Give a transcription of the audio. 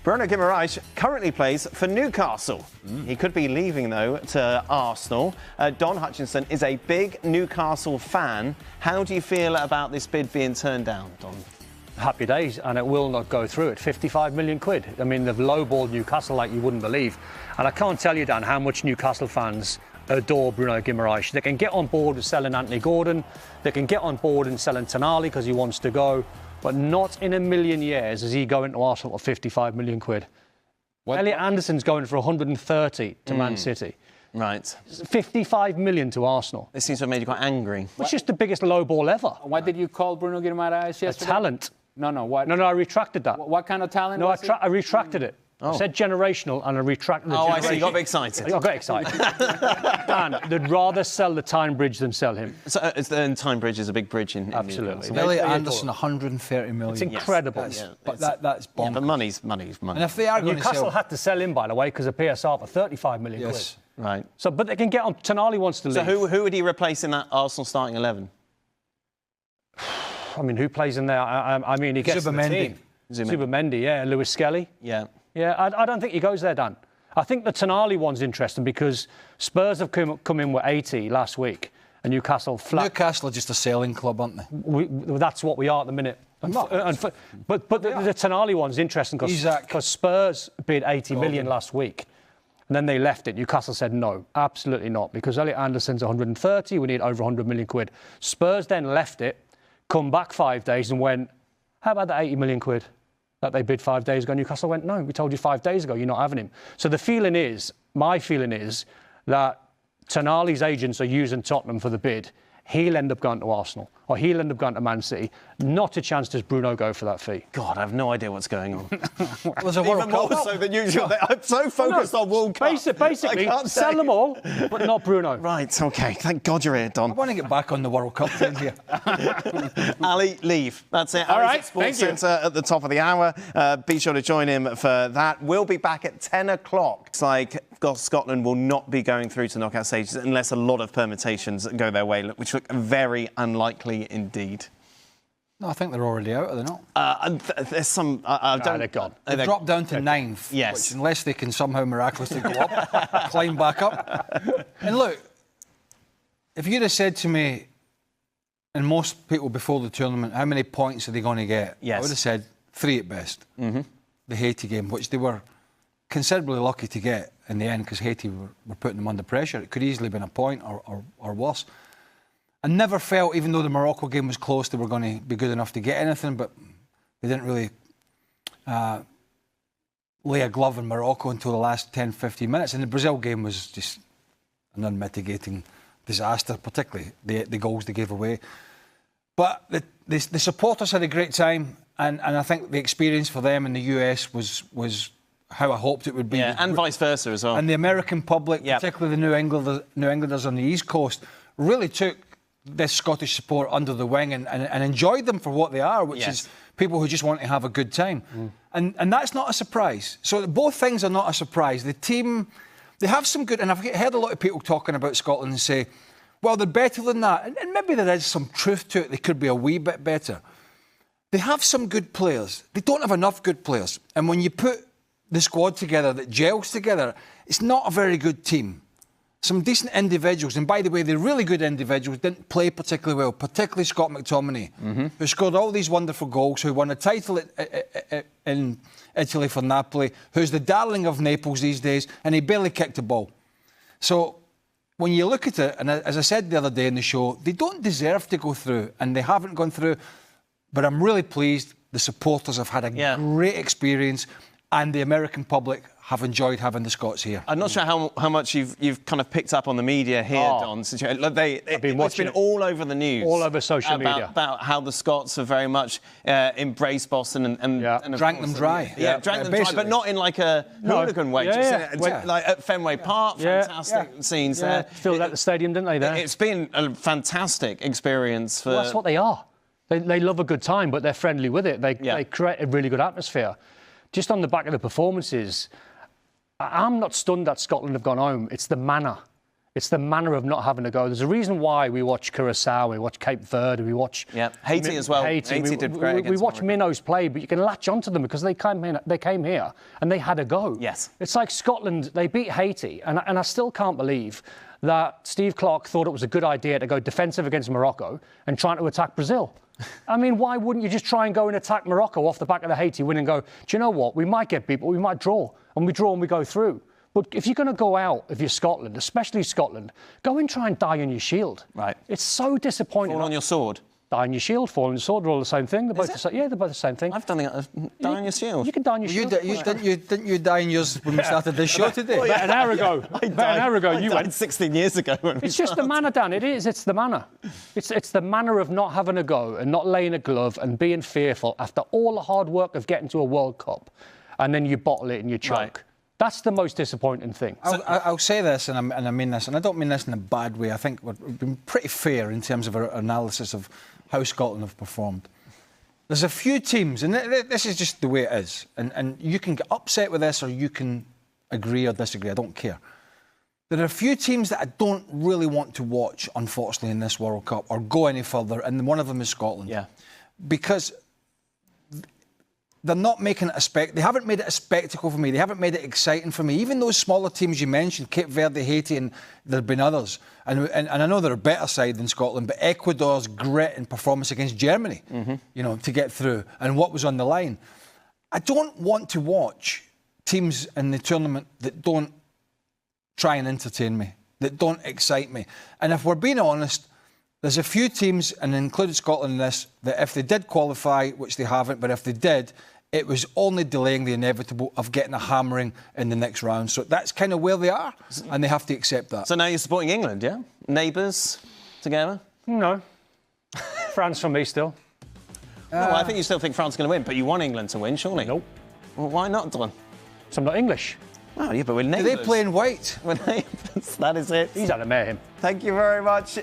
Bruno Guimaraes currently plays for Newcastle. He could be leaving, though, to Arsenal. Don Hutchinson is a big Newcastle fan. How do you feel about this bid being turned down, Don? Happy days, and it will not go through at 55 million quid. I mean, they've lowballed Newcastle like you wouldn't believe. And I can't tell you, Dan, how much Newcastle fans adore Bruno Guimaraes. They can get on board with selling Anthony Gordon. They can get on board and selling Tonali because he wants to go. But not in a million years is he going to Arsenal for 55 million quid. Elliot Anderson's going for 130 to Man City. Right. 55 million to Arsenal. This seems to have made you quite angry. It's just the biggest low ball ever. What did you call Bruno Guimaraes yesterday? A talent. No, what? No, I retracted that. What kind of talent No, was he? I retracted it. Oh. I said generational and I retracted the Oh, generation. I see. You got a bit excited. I got excited. Dan, they'd rather sell the Tyne Bridge than sell him. So, Tyne Bridge is a big bridge in Absolutely. Newcastle. Elliot Anderson, 130 million. It's incredible. But that's bonkers. Yeah, but money's money. And if they are going to Newcastle sell... had to sell him, by the way, because of PSR for 35 million Yes. quid. Right. So, but they can get on. Tonali wants to leave. So who would he replace in that Arsenal starting 11? I mean, who plays in there? I mean, he gets the team. Zubimendi, yeah. Lewis Skelly. Yeah. Yeah, I don't think he goes there, Dan. I think the Tonali one's interesting because Spurs have come in with 80 last week and Newcastle flat. Newcastle are just a selling club, aren't they? That's what we are at the minute. But the Tonali one's interesting because Spurs bid 80 million last week. And then they left it. Newcastle said no, absolutely not, because Elliot Anderson's 130, we need over 100 million quid. Spurs then left it, come back 5 days and went, how about the 80 million quid that they bid 5 days ago? Newcastle went, no, we told you 5 days ago, you're not having him. So the feeling is, my feeling is, that Tonali's agents are using Tottenham for the bid. He'll end up going to Arsenal, or he'll end up going to Man City. Not a chance does Bruno go for that fee. God, I have no idea what's going on. There's a World Even more Cup. so than usual. I'm so focused on World Cup. Basically, sell them all, but not Bruno. Right, OK. Thank God you're here, Don. I want to get back on the World Cup thing here. Ali, leave. That's it. All Ali's right, at Sports thank you. Centre at the top of the hour. Be sure to join him for that. We'll be back at 10 o'clock. It's like Scotland will not be going through to knockout stages unless a lot of permutations go their way, which look very unlikely indeed. No, I think they're already out, are they not? There's some... They're gone. They've dropped down to ninth. Yes. Which, unless they can somehow miraculously go up, climb back up. And look, if you'd have said to me, and most people before the tournament, how many points are they going to get? Yes. I would have said 3 at best. The Haiti game, which they were considerably lucky to get in the end because Haiti were putting them under pressure. It could easily have been a point or worse. I never felt, even though the Morocco game was close, they were going to be good enough to get anything, but they didn't really lay a glove in Morocco until the last 10, 15 minutes. And the Brazil game was just an unmitigating disaster, particularly the goals they gave away. But the supporters had a great time, and I think the experience for them in the US was how I hoped it would be. Yeah, and vice versa as well. And the American public, particularly the New Englanders on the East Coast, really took this Scottish support under the wing and enjoyed them for what they are, which is people who just want to have a good time. And that's not a surprise. So both things are not a surprise. The team, they have some good... And I've heard a lot of people talking about Scotland and say, well, they're better than that. And maybe there is some truth to it. They could be a wee bit better. They have some good players. They don't have enough good players. And when you put the squad together that gels together, it's not a very good team. Some decent individuals, and by the way, the really good individuals didn't play particularly well, particularly Scott McTominay, who scored all these wonderful goals, who won a title in Italy for Napoli, who's the darling of Naples these days, and he barely kicked the ball. So when you look at it, and as I said the other day in the show, they don't deserve to go through, and they haven't gone through, but I'm really pleased the supporters have had a great experience, and the American public have enjoyed having the Scots here. I'm not sure how much you've kind of picked up on the media here, Don. It's been all over the news. All over social media. About how the Scots have very much embraced Boston and drank them dry. Yeah, drank them dry, but not in like a hooligan way. Like at Fenway Park, fantastic scenes there. Filled out the stadium, didn't they, there? It's been a fantastic experience for... Well, that's what they are. They love a good time, but they're friendly with it. They create a really good atmosphere. Just on the back of the performances, I'm not stunned that Scotland have gone home. It's the manner. It's the manner of not having a go. There's a reason why we watch Curacao, we watch Cape Verde, we watch... Yeah, Haiti as well. Haiti did great against We watch minnows play, but you can latch onto them because they came here and they had a go. Yes. It's like Scotland, they beat Haiti, and I still can't believe that Steve Clarke thought it was a good idea to go defensive against Morocco and trying to attack Brazil. I mean, why wouldn't you just try and go and attack Morocco off the back of the Haiti win and go, do you know what, we might get beat, but we might draw, and we draw and we go through. But if you're going to go out, if you're Scotland, especially Scotland, go and try and die on your shield. Right. It's so disappointing. Fall on your sword. Die on your shield, fall on your sword, they're all the same thing. They're both they're both the same thing. I've done it. Die on your shield. You can die on your shield. Didn't you die on yours when we started this show today? About an hour ago. About an hour ago, you went 16 years ago. It's just the manner, Dan. It is. It's the manner. It's the manner of not having a go and not laying a glove and being fearful after all the hard work of getting to a World Cup, and then you bottle it and you choke. Right. That's the most disappointing thing. I'll say this, and I mean this, and I don't mean this in a bad way. I think we've been pretty fair in terms of our analysis of how Scotland have performed. There's a few teams, and this is just the way it is, and you can get upset with this or you can agree or disagree, I don't care. There are a few teams that I don't really want to watch, unfortunately, in this World Cup or go any further, and one of them is Scotland. Yeah. Because they're not making it they haven't made it a spectacle for me. They haven't made it exciting for me. Even those smaller teams you mentioned, Cape Verde, Haiti, and there have been others. And I know they're a better side than Scotland, but Ecuador's grit and performance against Germany, you know, to get through, and what was on the line. I don't want to watch teams in the tournament that don't try and entertain me, that don't excite me. And if we're being honest, there's a few teams, and included Scotland in this, that if they did qualify, which they haven't, but if they did, it was only delaying the inevitable of getting a hammering in the next round. So that's kind of where they are, and they have to accept that. So now you're supporting England, yeah? Neighbours together? No. France for me still. I think you still think France is going to win, but you want England to win, surely? Nope. Well, why not, Don? So I'm not English. Oh, yeah, but we're neighbours. Do they play in white? We're neighbours. That is it. He's had a mare, him. Thank you very much.